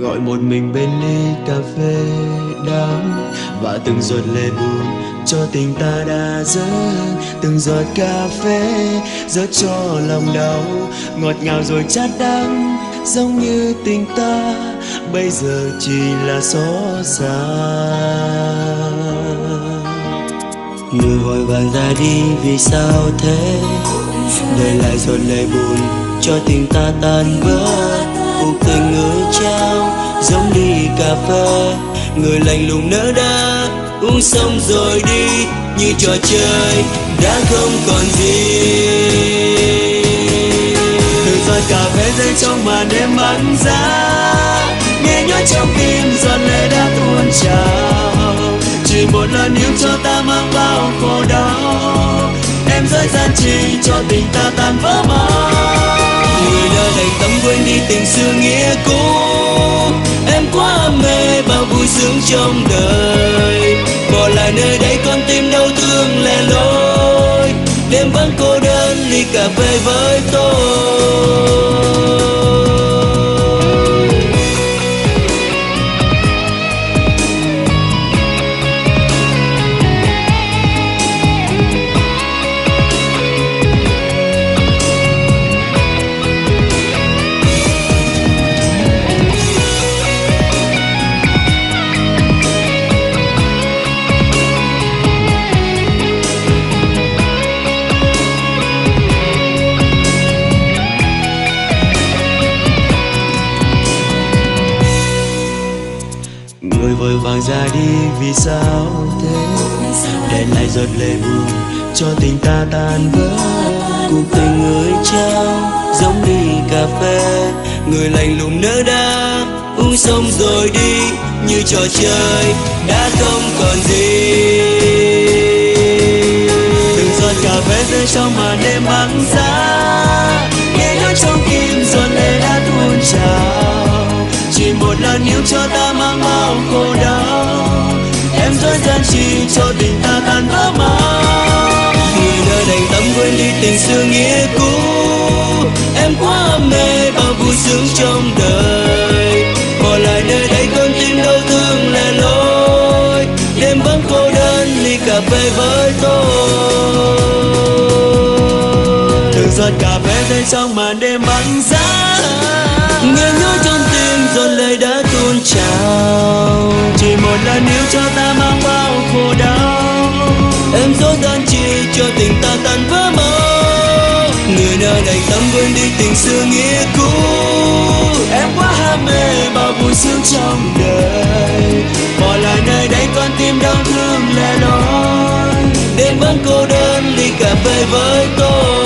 ngồi một mình bên ly cà phê đắng, và từng giọt lệ buồn cho tình ta đã rớt. Từng giọt cà phê rớt cho lòng đau, ngọt ngào rồi chát đắng, giống như tình ta bây giờ chỉ là xót xa. Người vội vàng ra đi vì sao thế, để lại giọt lệ buồn cho tình ta tan vỡ. Cuộc tình người trao giống ly cà phê, người lạnh lùng nỡ đá uống xong rồi đi, như trò chơi đã không còn gì. Từng giọt cà phê rơi trong màn đêm vắng giá, nghe nhói trong tim giọt lệ đã tuôn trào. Chỉ một lần yêu cho ta mang bao khổ đau, em dối gian chỉ cho tình ta tan vỡ mau. Người đã đành tâm quên đi tình xưa nghĩa cũ, em quá mê bao vui sướng trong đời. Bỏ lại nơi đây con tim đau thương lẻ loi, đêm vắng cô đơn ly cà phê với tôi. Người vội vàng ra đi vì sao thế, để lại giọt lệ buồn cho tình ta tan vỡ. Cuộc tình người trao giống ly cà phê, người lạnh lùng nỡ đá uống xong rồi đi, như trò chơi đã không còn gì. Từng giọt cà phê rơi trong màn đêm vắng giá, nghe nhói trong tim giọt lệ đã tuôn trào. Chỉ một lần yêu cho ta mang bao khổ đau, em dối gian chỉ cho tình ta tan vỡ mau. Người đã đành tâm quên đi tình xưa nghĩa cũ, em quá mê bao vui sướng trong đời. Bỏ lại nơi đây con tim đau thương lẻ loi, đêm vắng cô đơn ly cà phê với tôi. Từng giọt cà phê rơi trong màn đêm vắng giá, nghe nhói trong tim giọt lệ đã tuôn trào. Chỉ một lần yêu cho ta mang bao khổ đau, em dối gian chỉ cho tình ta tan vỡ mau. Người đã đành tâm quên đi tình xưa nghĩa cũ, em quá ham mê bao vui sướng trong đời. Bỏ lại nơi đây con tim đau thương lẻ loi, đêm vắng cô đơn ly cà phê với tôi.